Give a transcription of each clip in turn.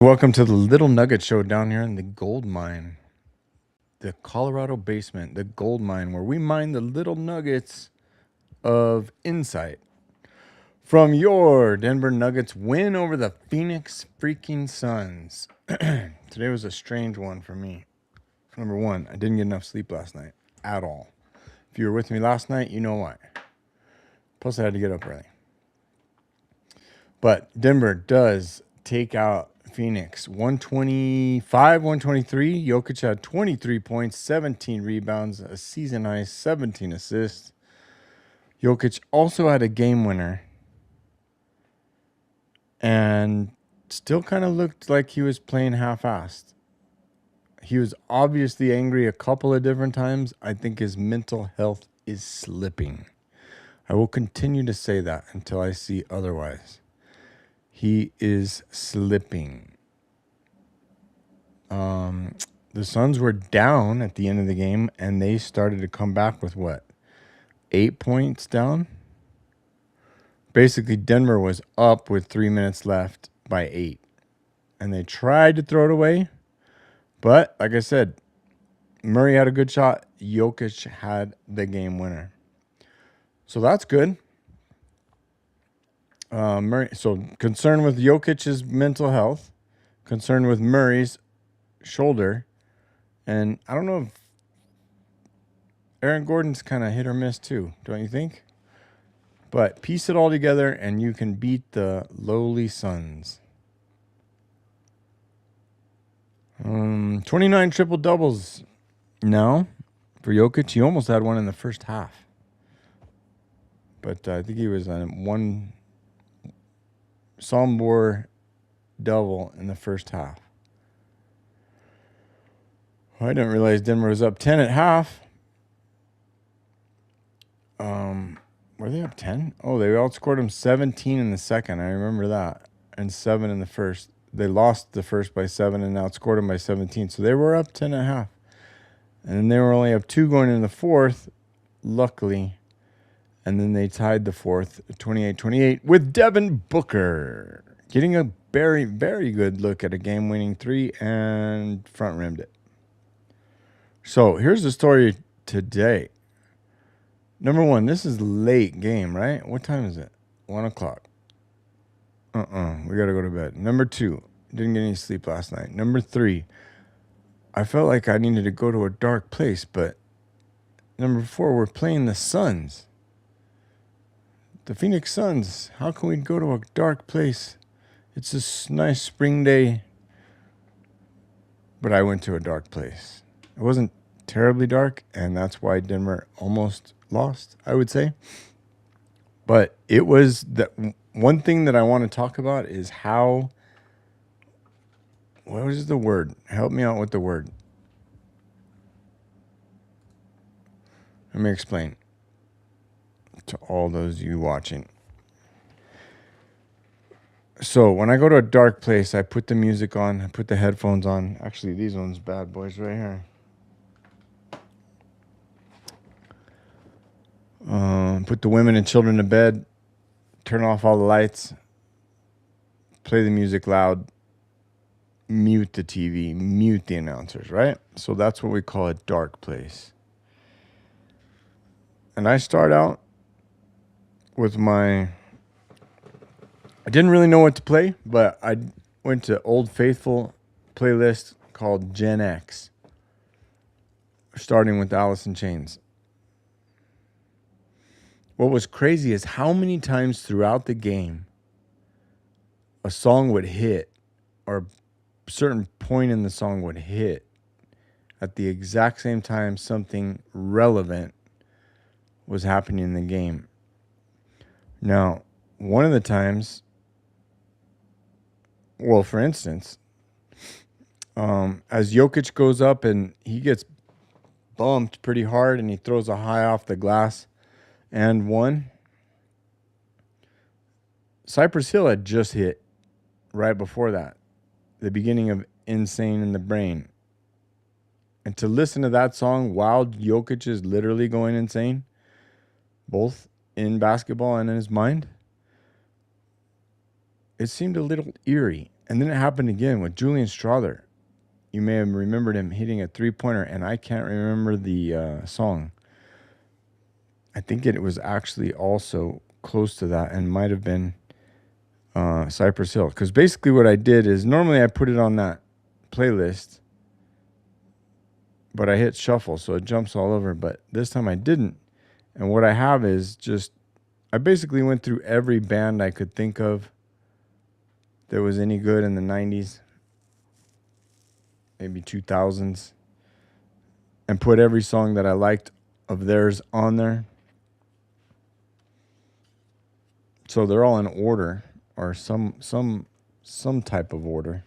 Welcome to the Little Nugget Show down here in the gold mine, the Colorado basement, the gold mine, where we mine the little nuggets of insight from your Denver Nuggets win over the Phoenix freaking Suns. Today was a strange one for me. Number one, I didn't get enough sleep last night at all. If you were with me last night, you know why. Plus, I had to get up early. But Denver does take out Phoenix 125, 123. Jokic had 23 points, 17 rebounds, a season high 17 assists. Jokic also had a game winner and still kind of looked like he was playing half-assed. He was obviously angry a couple of different times. I think his mental health is slipping. I will continue to say that until I see otherwise. He is slipping. The Suns were down at the end of the game, and they started to come back with what? 8 points down? Basically, Denver was up with 3 minutes left by 8. And they tried to throw it away. But, like I said, Murray had a good shot. Jokic had the game winner. So that's good. Murray. So concerned with Jokic's mental health, concerned with Murray's shoulder, and I don't know if Aaron Gordon's kind of hit or miss too, don't you think? But piece it all together and you can beat the lowly Suns. 29 triple doubles now for Jokic. He almost had one in the first half, but I think he was on one Sombor double in the first half. I didn't realize Denver was up 10 at half. Were they up 10? Oh, they outscored them 17 in the second. I remember that. And 7 in the first. They lost the first by 7 and outscored them by 17. So they were up 10 at half. And then they were only up 2 going into the fourth, luckily. And then they tied the fourth, 28-28, with Devin Booker getting a very, very good look at a game-winning 3 and front-rimmed it. So here's the story today. Number one, this is late game, right? What time is it? 1 o'clock. We got to go to bed. Number two, didn't get any sleep last night. Number three, I felt like I needed to go to a dark place. But number four, we're playing the Suns. The Phoenix Suns. How can we go to a dark place? It's this nice spring day. But I went to a dark place. It wasn't terribly dark, and that's why Denver almost lost, I would say. But it was that one thing that I want to talk about is how, what was the word? Help me out with the word. Let me explain to all those of you watching. So when I go to a dark place, I put the music on, I put the headphones on. Actually, these ones bad boys right here. Put the women and children to bed, turn off all the lights, play the music loud, mute the TV, mute the announcers, right? So that's what we call a dark place. And I start out with I didn't really know what to play, but I went to Old Faithful playlist called Gen X, starting with Alice in Chains. What was crazy is how many times throughout the game a song would hit, or a certain point in the song would hit at the exact same time something relevant was happening in the game. Now, one of the times, well, for instance, as Jokic goes up and he gets bumped pretty hard and he throws a high off the glass, and one, Cypress Hill had just hit right before that, the beginning of Insane in the Brain. And to listen to that song while Jokic is literally going insane, both in basketball and in his mind, it seemed a little eerie. And then it happened again with Julian Strother. You may have remembered him hitting a 3-pointer, and I can't remember the song. I think it was actually also close to that and might have been Cypress Hill. Because basically what I did is normally I put it on that playlist, but I hit shuffle, so it jumps all over. But this time I didn't. And what I have is just, I basically went through every band I could think of that was any good in the 90s, maybe 2000s, and put every song that I liked of theirs on there. So they're all in order, or some type of order.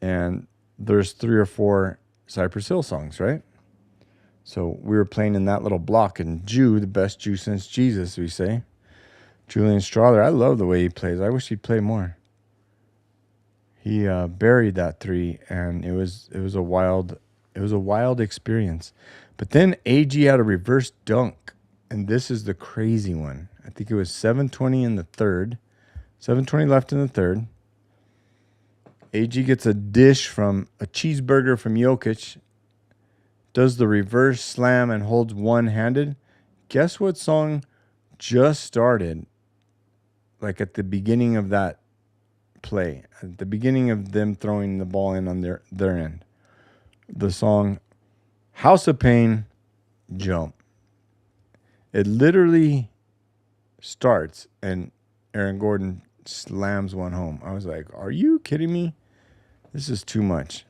And there's 3 or 4 Cypress Hill songs, right? So we were playing in that little block, and Jew, the best Jew since Jesus, we say. Julian Strother, I love the way he plays. I wish he'd play more. He buried that 3, and it was a wild experience. But then AG had a reverse dunk, and this is the crazy one. I think it was 7:20 in the third, 7:20 left in the third. AG gets a dish from a cheeseburger from Jokic, does the reverse slam and holds one-handed. Guess what song just started, like at the beginning of that play, at the beginning of them throwing the ball in on their end? The song House of Pain, Jump. It literally starts and Aaron Gordon slams one home. I was like, are you kidding me? This is too much.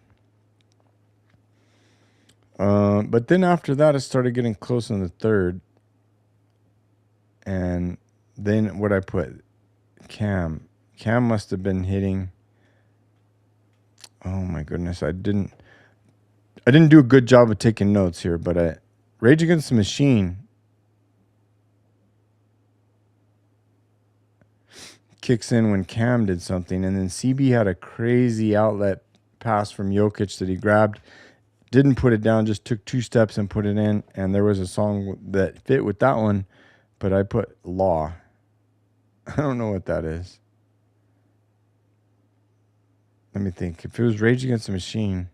But then after that, it started getting close in the third. And then what I put, Cam must have been hitting. Oh my goodness, I didn't do a good job of taking notes here, but Rage Against the Machine kicks in when Cam did something, and then CB had a crazy outlet pass from Jokic that he grabbed, didn't put it down, just took 2 steps and put it in, and there was a song that fit with that one, but I put Law. I don't know what that is. Let me think. If it was Rage Against the Machine,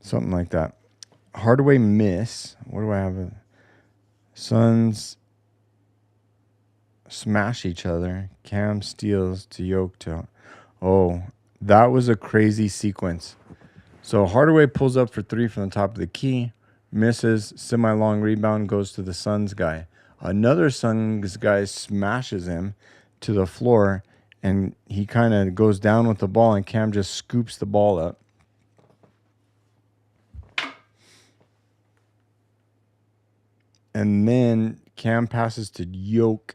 something like that. Hardaway miss. What do I have? Suns smash each other. Cam steals to Yoke to. Oh, that was a crazy sequence. So Hardaway pulls up for 3 from the top of the key, misses, semi-long rebound, goes to the Suns guy. Another Suns guy smashes him to the floor, and he kind of goes down with the ball, and Cam just scoops the ball up. And then Cam passes to Yoke,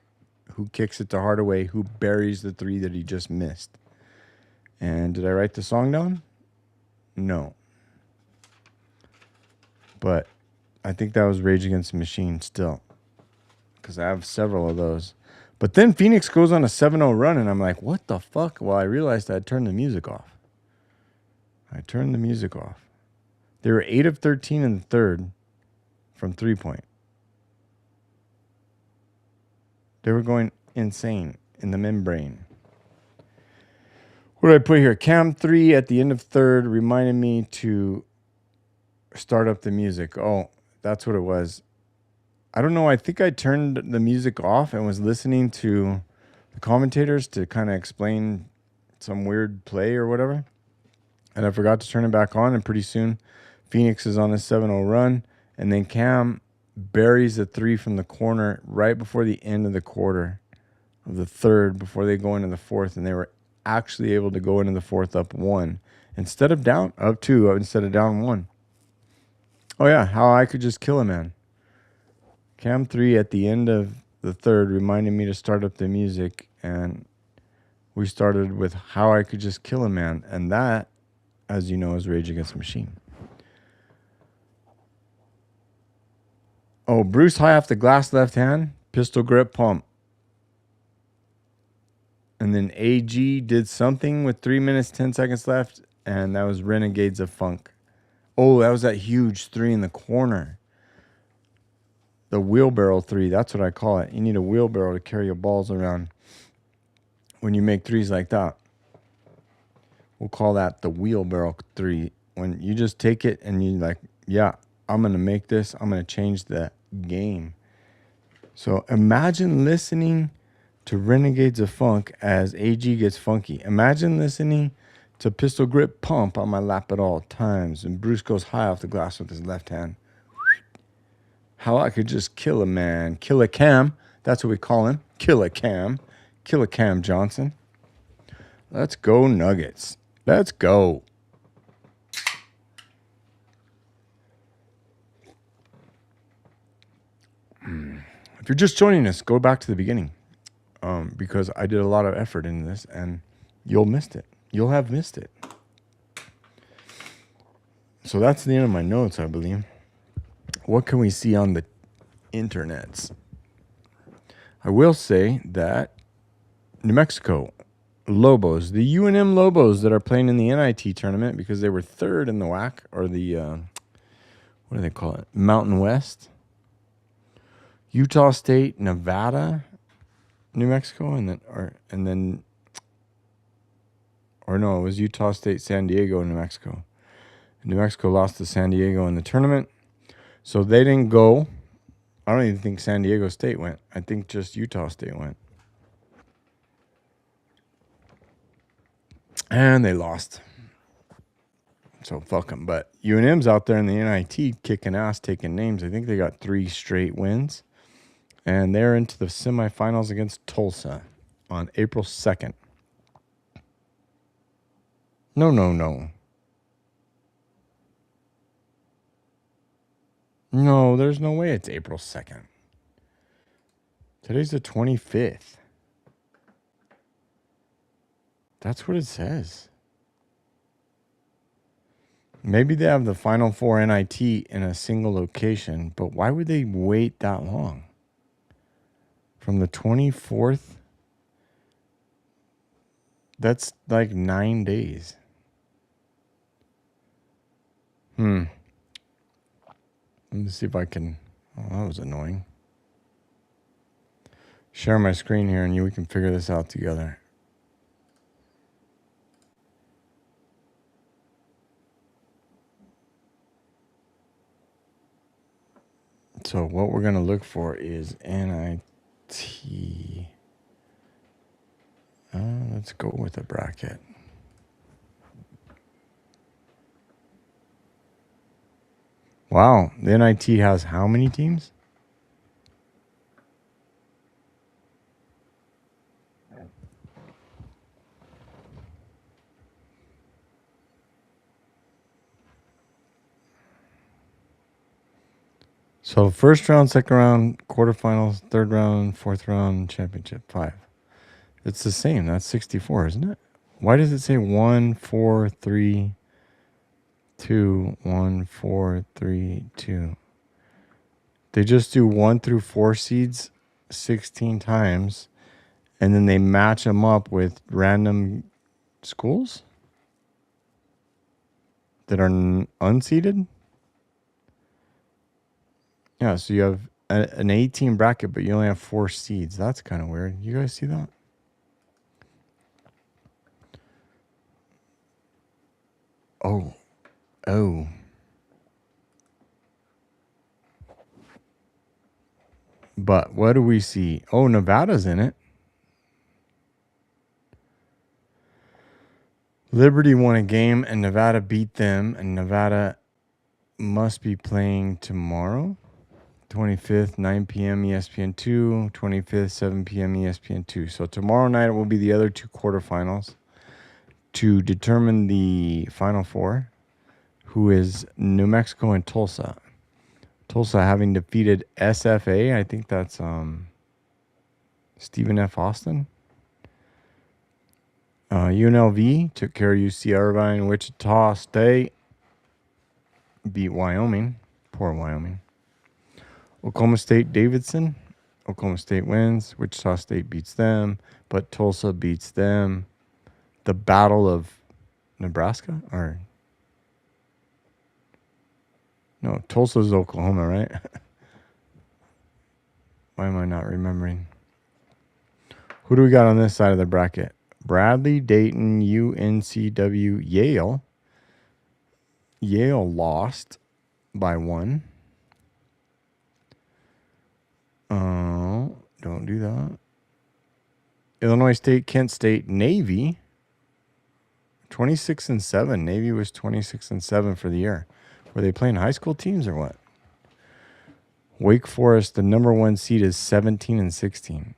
who kicks it to Hardaway, who buries the 3 that he just missed. And did I write the song down? No. But I think that was Rage Against the Machine still, because I have several of those. But then Phoenix goes on a 7-0 run, and I'm like, what the fuck? Well, I realized I turned the music off. They were 8 of 13 in the third from 3-point. They were going insane in the membrane. What did I put here? Cam 3 at the end of third reminded me to start up the music. Oh, that's what it was. I don't know. I think I turned the music off and was listening to the commentators to kind of explain some weird play or whatever. And I forgot to turn it back on. And pretty soon, Phoenix is on a 7-0 run. And then Cam buries a 3 from the corner right before the end of the quarter of the third, before they go into the fourth. And they were actually able to go into the fourth up 1 instead of down, up 2 instead of down 1. Oh, yeah. How I could just kill a man. Cam 3 at the end of the third reminded me to start up the music, and we started with How I Could Just Kill a Man, and that, as you know, is Rage Against the Machine. Oh, Bruce high off the glass left hand, pistol grip pump. And then AG did something with 3 minutes, 10 seconds left, and that was Renegades of Funk. Oh, that was that huge 3 in the corner. the wheelbarrow three. That's what I call it. You need a wheelbarrow to carry your balls around when you make threes like that. We'll call that the wheelbarrow three. When you just take it and you like, yeah, I'm going to make this. I'm going to change the game. So imagine listening to Renegades of Funk as AG gets funky. Imagine listening to Pistol Grip Pump on my lap at all times. And Bruce goes high off the glass with his left hand. How I could just kill a man. Kill a Cam. That's what we call him. Kill a Cam. Kill a Cam Johnson. Let's go Nuggets. Let's go. If you're just joining us, go back to the beginning. Because I did a lot of effort in this and you'll missed it. You'll have missed it. So that's the end of my notes, I believe. What can we see on the internets? I will say that New Mexico Lobos, the UNM Lobos that are playing in the NIT tournament because they were third in the WAC or the, what do they call it? Mountain West. Utah State, Nevada, New Mexico, and then, it was Utah State, San Diego, New Mexico. New Mexico lost to San Diego in the tournament, so they didn't go. I don't even think San Diego State went. I think just Utah State went. And they lost. So fuck them. But UNM's out there in the NIT kicking ass, taking names. I think they got 3 straight wins. And they're into the semifinals against Tulsa on April 2nd. No. No, there's no way it's April 2nd. Today's the 25th. That's what it says. Maybe they have the Final Four NIT in a single location, but why would they wait that long? From the 24th? That's like 9 days. Let me see if I can... Oh, that was annoying. Share my screen here and we can figure this out together. So what we're going to look for is NIT. Let's go with a bracket. Wow, the NIT has how many teams? So first round, second round, quarterfinals, third round, fourth round, championship, 5. It's the same. That's 64, isn't it? Why does it say 1, 4, 3, 2, 1, 4, 3, 2? They just do 1 through 4 seeds 16 times, and then they match them up with random schools that are unseeded. Yeah, so you have an 18 bracket, but you only have 4 seeds. That's kind of weird. You guys see that? Oh. But what do we see? Oh, Nevada's in it. Liberty won a game, and Nevada beat them, and Nevada must be playing tomorrow. 25th, 9 p.m. ESPN2, 25th, 7 p.m. ESPN2. So tomorrow night will be the other 2 quarterfinals to determine the Final Four, who is New Mexico and Tulsa. Tulsa having defeated SFA. I think that's Stephen F. Austin. UNLV took care of UC Irvine. Wichita State beat Wyoming. Poor Wyoming. Oklahoma State, Davidson. Oklahoma State wins. Wichita State beats them, but Tulsa beats them. The Battle of Nebraska? Or no, Tulsa's Oklahoma, right? Why am I not remembering? Who do we got on this side of the bracket? Bradley, Dayton, UNCW, Yale. Yale lost by 1. Oh, don't do that. Illinois State, Kent State, Navy. 26-7. Navy was 26-7 for the year. Were they playing high school teams or what? Wake Forest, the number 1 seed, is 17-16.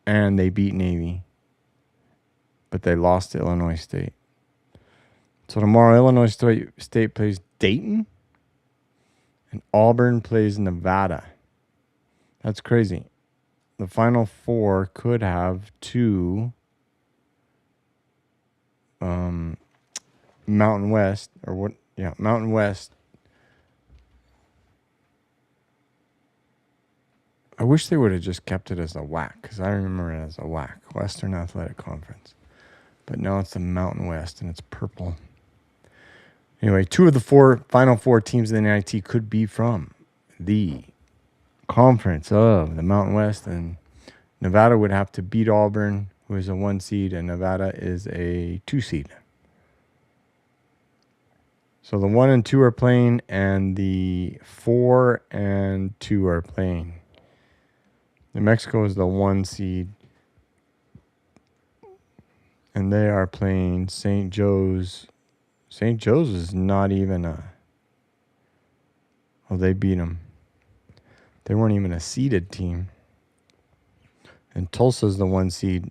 And they beat Navy. But they lost to Illinois State. So tomorrow, Illinois State plays Dayton. And Auburn plays Nevada. That's crazy. The Final Four could have 2 Mountain West. Or what? Yeah, Mountain West. I wish they would have just kept it as a WAC, because I remember it as a WAC, Western Athletic Conference. But now it's the Mountain West, and it's purple. Anyway, 2 of the Final Four teams in the NIT could be from the conference of the Mountain West, and Nevada would have to beat Auburn, who is a 1 seed, and Nevada is a 2 seed. So the 1 and 2 are playing, and the 4 and 2 are playing. New Mexico is the 1 seed, and they are playing St. Joe's. St. Joe's is not even a... Oh, they beat them. They weren't even a seeded team. And Tulsa's the 1 seed.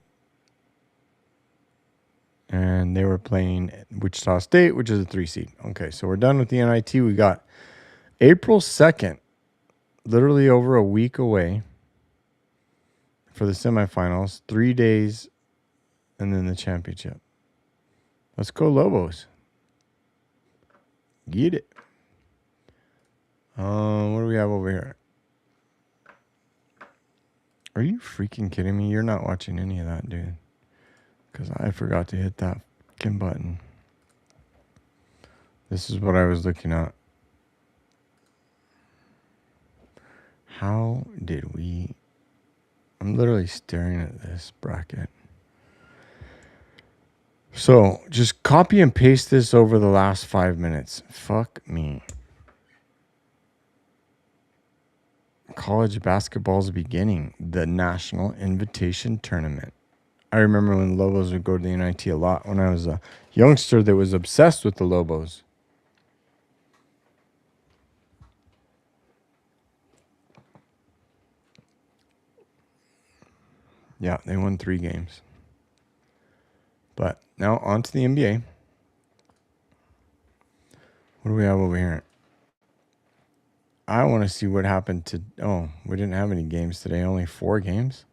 And they were playing Wichita State, which is a 3 seed. Okay, so we're done with the NIT. We got April 2nd, literally over a week away for the semifinals. 3 days, and then the championship. Let's go Lobos. Get it. What do we have over here? Are you freaking kidding me? You're not watching any of that, dude. Because I forgot to hit that fucking button. This is what I was looking at. How did we... I'm literally staring at this bracket. So, just copy and paste this over the last 5 minutes. Fuck me. College basketball's beginning. The National Invitation Tournament. I remember when the Lobos would go to the NIT a lot when I was a youngster that was obsessed with the Lobos. Yeah, they won 3 games. But now on to the NBA. What do we have over here? I want to see what happened to... Oh, we didn't have any games today. Only 4 games.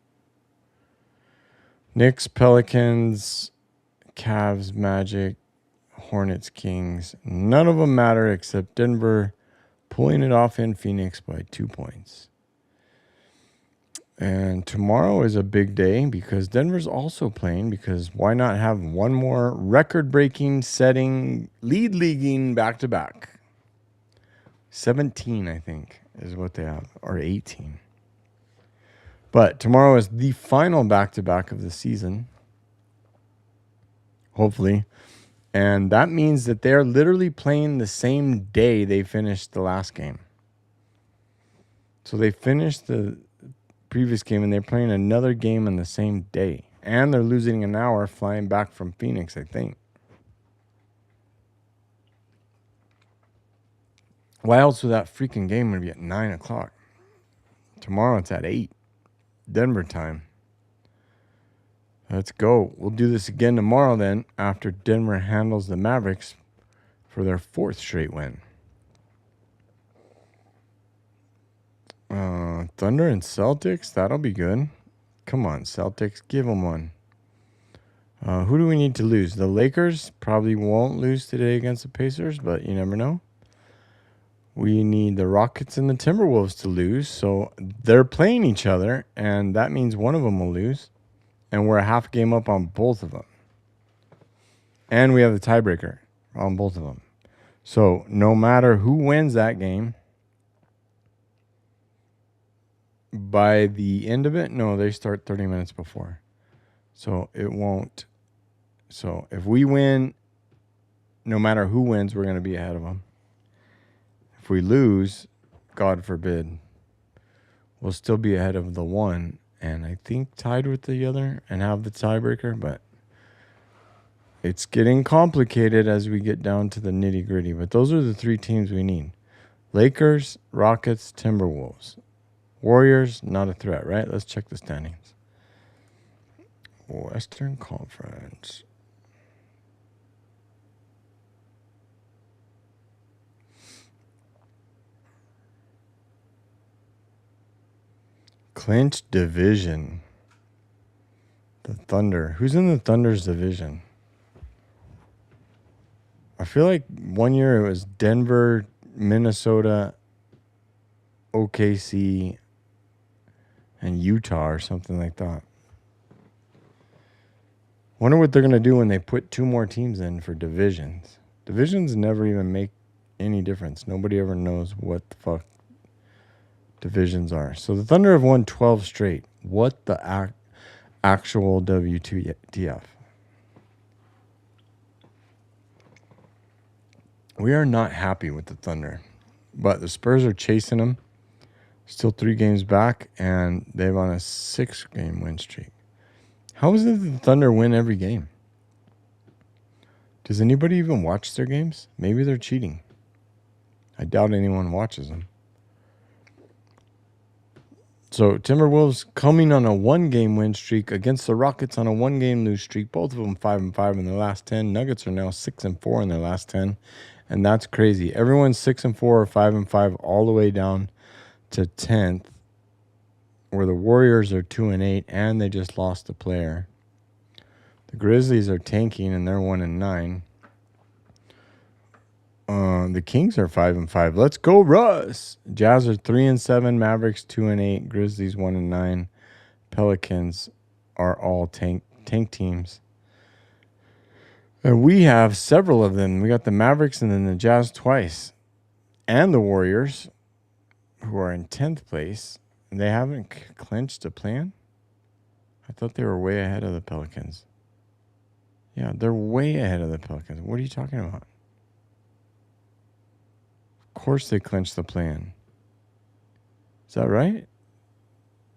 Knicks, Pelicans, Cavs, Magic, Hornets, Kings. None of them matter except Denver pulling it off in Phoenix by 2 points. And tomorrow is a big day because Denver's also playing, because why not have one more record-breaking, setting, leaguing back-to-back? 17, I think, is what they have, or 18. But tomorrow is the final back-to-back of the season, hopefully. And that means that they're literally playing the same day they finished the last game. So they finished the previous game, and they're playing another game on the same day. And they're losing an hour flying back from Phoenix, I think. Why else would that freaking game would be at 9 o'clock? Tomorrow it's at 8. Denver time. Let's go. We'll do this again tomorrow then, after Denver handles the Mavericks for their 4th straight win. Thunder and Celtics, that'll be good. Come on, Celtics, give them one. Who do we need to lose? The Lakers probably won't lose today against the Pacers, but you never know. We need the Rockets and the Timberwolves to lose, so they're playing each other, and that means one of them will lose, and we're a half game up on both of them. And we have the tiebreaker on both of them. So no matter who wins that game, by the end of it, no, they start 30 minutes before. So it won't. So if we win, no matter who wins, we're going to be ahead of them. If we lose, God forbid, we'll still be ahead of the one, and I think tied with the other and have the tiebreaker, but it's getting complicated as we get down to the nitty gritty. But those are the three teams we need. Lakers, Rockets, Timberwolves. Warriors, not a threat, right? Let's check the standings. Western Conference. Clinch division. The Thunder. Who's in the Thunder's division? I feel like one year it was Denver, Minnesota, OKC, and Utah or something like that. Wonder what they're going to do when they put two more teams in for divisions. Divisions never even make any difference. Nobody ever knows what the fuck divisions are. So the Thunder have won 12 straight. What the actual WTF? We are not happy with the Thunder, but the Spurs are chasing them. Still 3 games back, and they're on a 6-game win streak. How is it that the Thunder win every game? Does anybody even watch their games? Maybe they're cheating. I doubt anyone watches them. So Timberwolves coming on a 1-game win streak against the Rockets on a 1-game lose streak. Both of them 5-5 in their last 10. Nuggets are now 6-4 in their last 10. And that's crazy. Everyone's 6-4 or 5-5 all the way down to 10th, where the Warriors are 2-8 and they just lost a player. The Grizzlies are tanking and they're 1-9. The Kings are 5-5. Let's go, Russ. Jazz are 3-7. Mavericks 2-8. Grizzlies 1-9. Pelicans are all tank teams. And we have several of them. We got the Mavericks and then the Jazz twice, and the Warriors, who are in 10th place. They haven't clinched a plan. I thought they were way ahead of the Pelicans. Yeah, they're way ahead of the Pelicans. What are you talking about? Of course they clinched the plan. Is that right?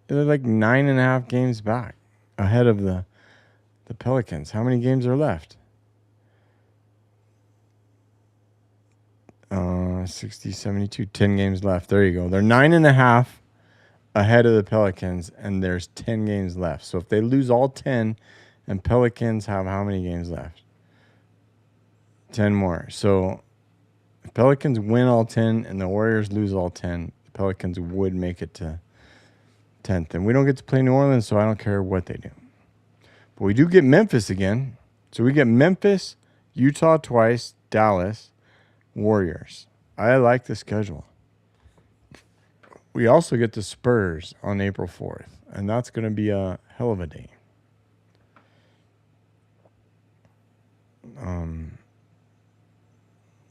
They're like 9.5 games back ahead of the Pelicans. How many games are left? 60, 72, 10 games left. There you go. They're 9.5 ahead of the Pelicans, and there's 10 games left. So if they lose all 10, and Pelicans have how many games left? 10 more. So if Pelicans win all 10 and the Warriors lose all 10, the Pelicans would make it to 10th. And we don't get to play New Orleans, so I don't care what they do. But we do get Memphis again. So we get Memphis, Utah twice, Dallas, Warriors. I like the schedule. We also get the Spurs on April 4th, and that's going to be a hell of a day.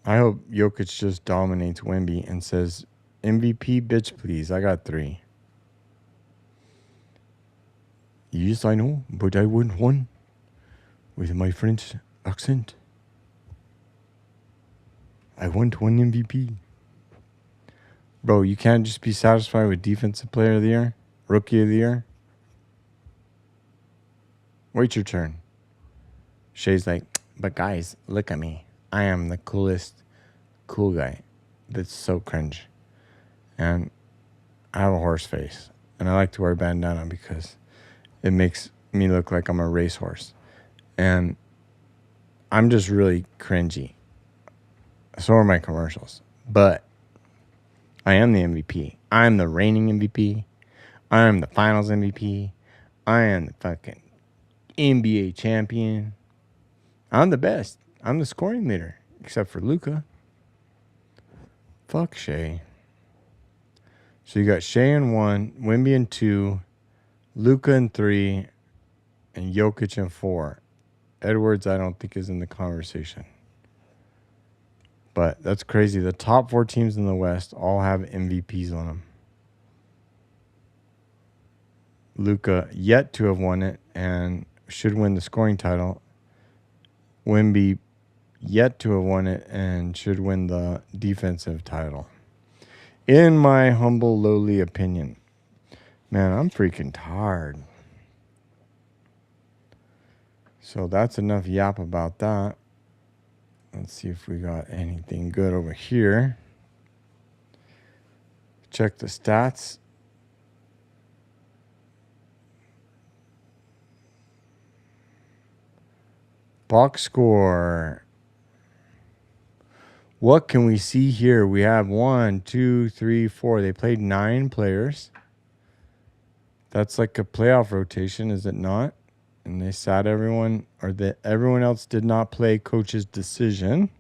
I hope Jokic just dominates Wemby and says, MVP, bitch, please. I got 3. Yes, I know, but I want one with my French accent. I want one MVP. Bro, you can't just be satisfied with Defensive Player of the Year, Rookie of the Year. Wait your turn. Shay's like, but guys, look at me. I am the coolest cool guy. That's so cringe. And I have a horse face. And I like to wear a bandana because it makes me look like I'm a racehorse. And I'm just really cringy. So are my commercials. But I am the MVP. I'm the reigning MVP. I am the finals MVP. I am the fucking NBA champion. I'm the best. I'm the scoring leader. Except for Luka. Fuck Shea. So you got Shea in 1, Wemby in 2, Luka in 3, and Jokic in 4. Edwards, I don't think, is in the conversation. But that's crazy. The top 4 teams in the West all have MVPs on them. Luka yet to have won it and should win the scoring title. Wemby yet to have won it and should win the defensive title. In my humble, lowly opinion. Man, I'm freaking tired. So that's enough yap about that. Let's see if we got anything good over here. Check the stats. Box score. What can we see here? We have 1, 2, 3, 4. They played 9 players. That's like a playoff rotation, is it not? And they sat everyone, or that everyone else did not play coach's decision.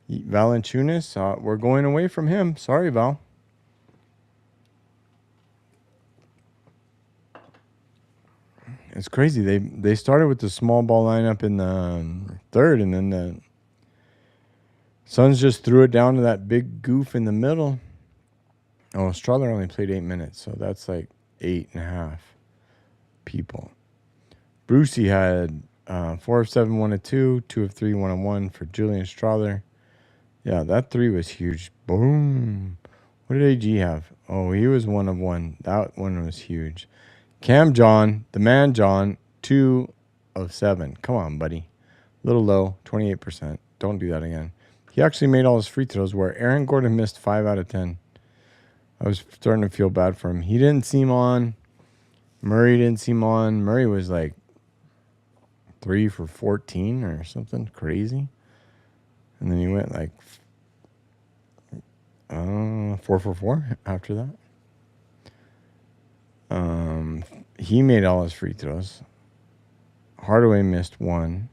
Valanciunas, we're going away from him. Sorry, Val. It's crazy. They started with the small ball lineup in the third, and then the Suns just threw it down to that big goof in the middle. Oh, Strawler only played 8 minutes, so that's like 8.5 people. Brucey had 4 of 7, 1 of 2, 2 of 3, 1 of 1 for Julian Strawler. Yeah, that 3 was huge. Boom. What did AG have? Oh, he was 1 of 1. That one was huge. Cam John, the man John, 2 of 7. Come on, buddy. A little low, 28%. Don't do that again. He actually made all his free throws where Aaron Gordon missed 5 out of 10. I was starting to feel bad for him. He didn't seem on. Murray didn't seem on. Murray was like 3 for 14 or something crazy. And then he went like 4 for 4 after that. He made all his free throws. Hardaway missed 1.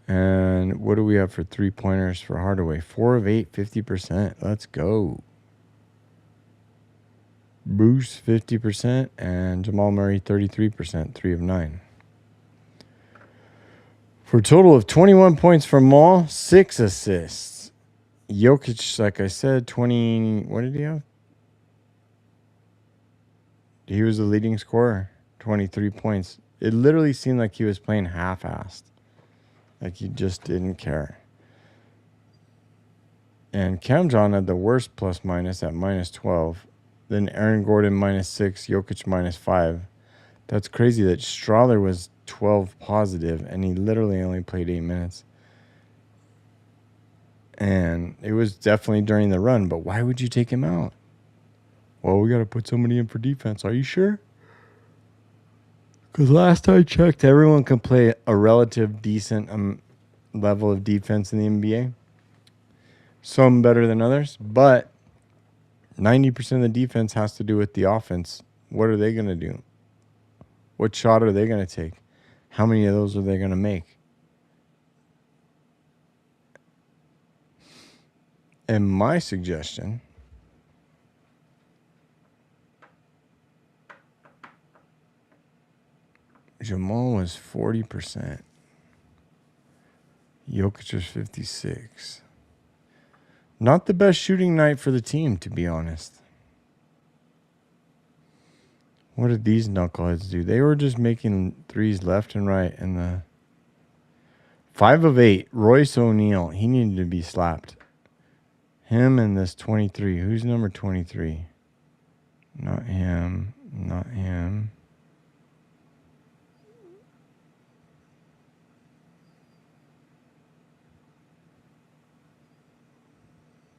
And what do we have for 3-pointers for Hardaway? 4 of 8, 50%. Let's go. Bruce, 50%. And Jamal Murray, 33%. 3 of 9. For a total of 21 points from Maul, 6 assists. Jokic, like I said, 20. What did he have? He was the leading scorer, 23 points. It literally seemed like he was playing half-assed. Like he just didn't care. And Cam John had the worst plus-minus at -12. Then Aaron Gordon -6, Jokic -5. That's crazy that Strawler was 12 positive, and he literally only played 8 minutes. And it was definitely during the run, but why would you take him out? Well, we got to put somebody in for defense. Are you sure? Because last I checked, everyone can play a relative decent level of defense in the NBA. Some better than others, but 90% of the defense has to do with the offense. What are they going to do? What shot are they going to take? How many of those are they going to make? And my suggestion, Jamal was 40%. Jokic was 56. Not the best shooting night for the team, to be honest. What did these knuckleheads do? They were just making threes left and right. And the 5 of 8, Royce O'Neal, he needed to be slapped. Him and this 23. Who's number 23? Not him. Not him.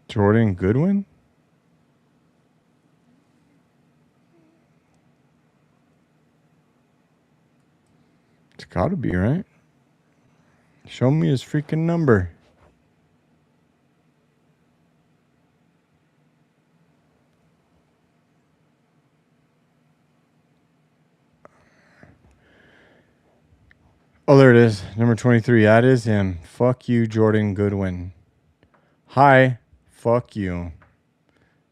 Jordan Goodwin? It's got to be, right? Show me his freaking number. Oh, there it is. Number 23. That is him. Fuck you, Jordan Goodwin. Hi. Fuck you.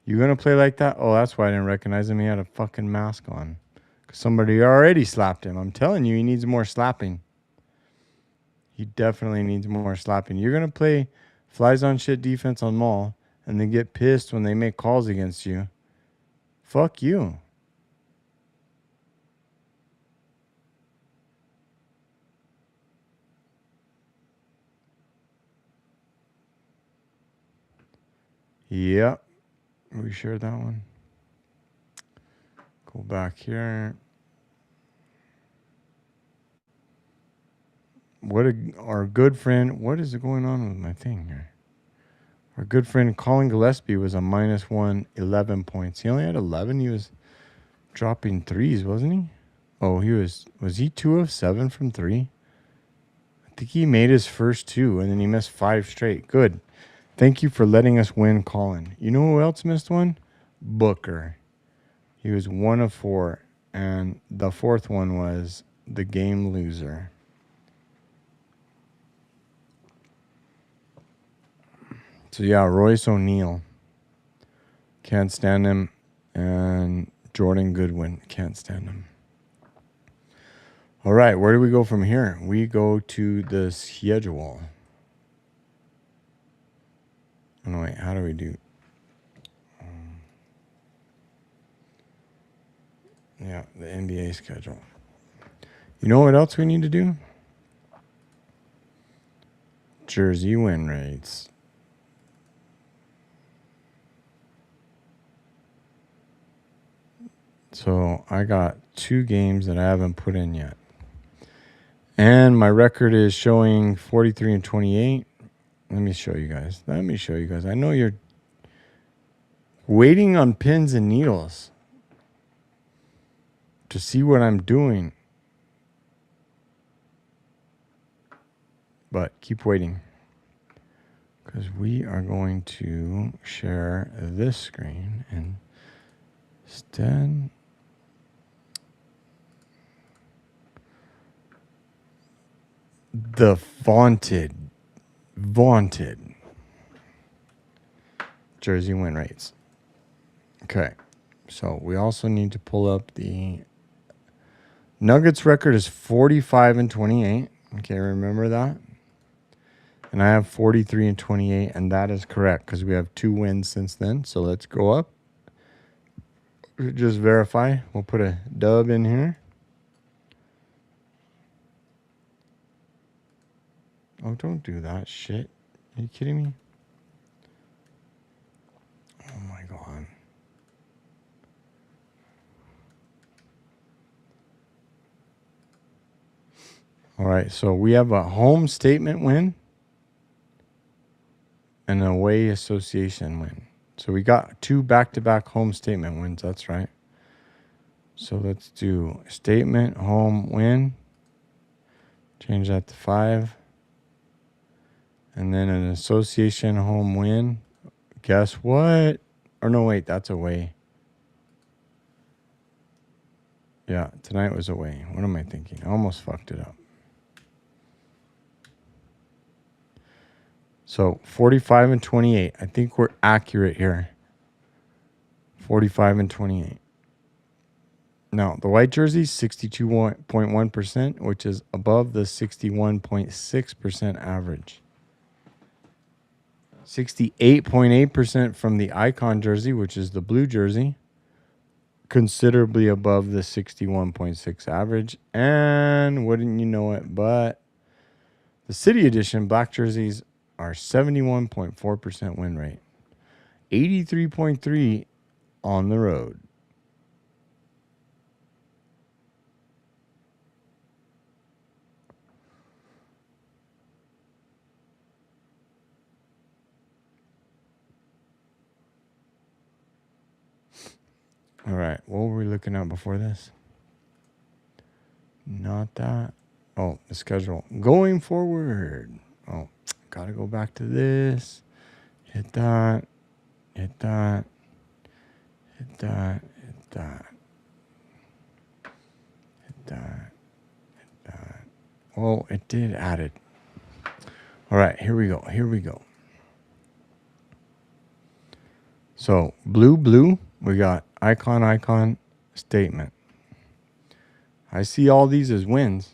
You gonna play like that? Oh, that's why I didn't recognize him. He had a fucking mask on. Because somebody already slapped him. I'm telling you, he needs more slapping. He definitely needs more slapping. You're gonna play flies on shit defense on Maul and then get pissed when they make calls against you. Fuck you. Yep. We shared that one. Go back here. Our good friend, what is going on with my thing here? Our good friend Colin Gillespie was a -1, 11 points. He only had 11. He was dropping threes, wasn't he? Oh, was he 2 of 7 from 3? I think he made his first 2, and then he missed 5 straight. Good. Thank you for letting us win, Colin. You know who else missed one? Booker. He was 1 of 4, and the 4th one was the game loser. So, yeah, Royce O'Neal. Can't stand him. And Jordan Goodwin. Can't stand him. All right, where do we go from here? We go to the schedule. Oh, no, wait, how do we do? Yeah, the NBA schedule. You know what else we need to do? Jersey win rates. So I got 2 games that I haven't put in yet. And my record is showing 43 and 28. Let me show you guys. I know you're waiting on pins and needles to see what I'm doing. But keep waiting, because we are going to share this screen instead. The vaunted Jersey win rates. Okay, so we also need to pull up the Nuggets record is 45 and 28. Okay, remember that? And I have 43 and 28, and that is correct because we have 2 wins since then. So let's go up. Just verify. We'll put a dub in here. Oh, don't do that shit. Are you kidding me? Oh, my God. All right, so we have a home statement win and an away association win. So we got 2 back-to-back home statement wins. That's right. So let's do statement home win. Change that to 5. And then an association home win. Guess what? Or no, wait, that's away. Yeah, tonight was away. What am I thinking? I almost fucked it up. So 45 and 28. I think we're accurate here. 45 and 28. Now, the white jersey, 62.1%, which is above the 61.6% average. 68.8% from the icon jersey, which is the blue jersey, considerably above the 61.6 average. And wouldn't you know it, but the city edition black jerseys are 71.4% win rate, 83.3 on the road. All right, what were we looking at before this? Not that. Oh, the schedule. Going forward. Oh, gotta go back to this. Hit that. Hit that. Hit that. Hit that. Hit that. Hit that. Oh, it did add it. All right, here we go. Here we go. So, blue, we got icon, statement. I see all these as wins.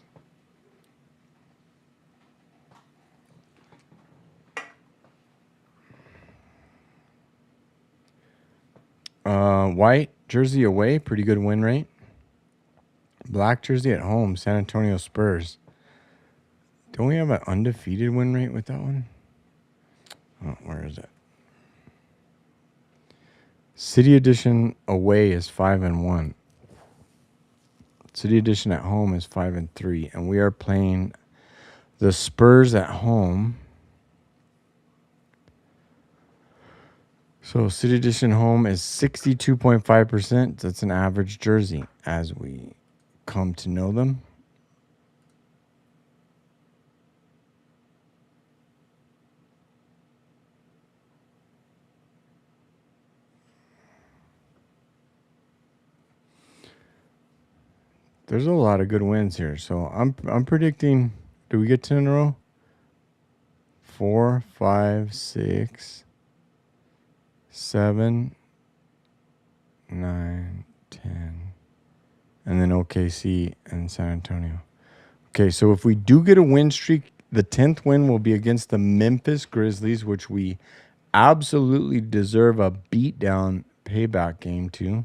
White jersey away, pretty good win rate. Black jersey at home, San Antonio Spurs. Don't we have an undefeated win rate with that one? Oh, where is it? City Edition away is 5-1. City Edition at home is 5-3, and we are playing the Spurs at home. So City Edition home is 62.5%. That's an average jersey as we come to know them. There's a lot of good wins here. So I'm predicting, do we get 10 in a row? 4, 5, 6, 7, 9, 10. And then OKC and San Antonio. Okay, so if we do get a win streak, the 10th win will be against the Memphis Grizzlies, which we absolutely deserve a beatdown payback game to.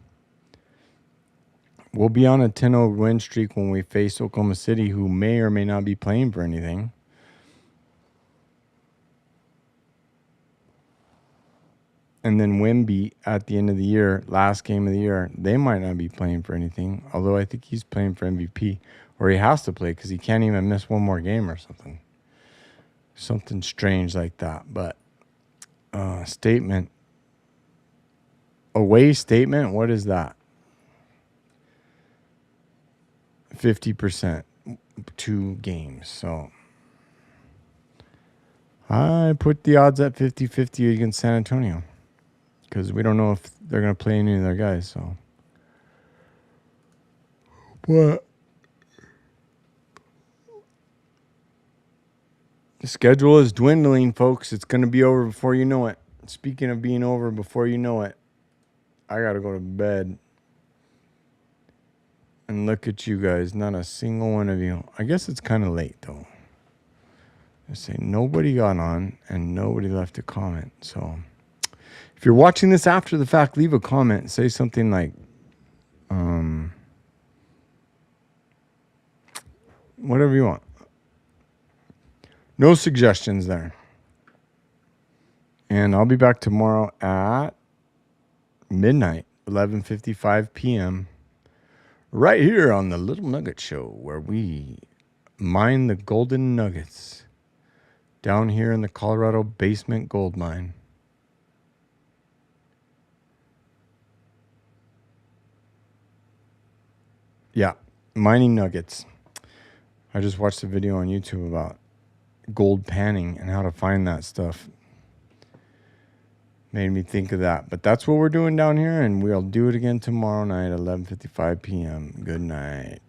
We'll be on a 10-0 win streak when we face Oklahoma City, who may or may not be playing for anything. And then Wemby at the end of the year, last game of the year, they might not be playing for anything, although I think he's playing for MVP, or he has to play because he can't even miss one more game or something. Something strange like that. But statement. Away statement, what is that? 50%, 2 games. So I put the odds at 50-50 against San Antonio because we don't know if they're going to play any of their guys. So, but the schedule is dwindling, folks. It's going to be over before you know it. Speaking of being over before you know it, I got to go to bed. And look at you guys. Not a single one of you. I guess it's kind of late, though. I say nobody got on and nobody left a comment. So if you're watching this after the fact, leave a comment. Say something like, whatever you want. No suggestions there. And I'll be back tomorrow at midnight, 11:55 p.m. right here on the Little Nugget Show, where we mine the golden nuggets down here in the Colorado basement gold mine. Yeah, mining nuggets. I just watched a video on YouTube about gold panning and how to find that stuff. Made me think of that. But that's what we're doing down here, and we'll do it again tomorrow night at 11:55 p.m. Good night.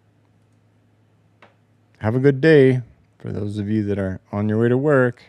Have a good day for those of you that are on your way to work.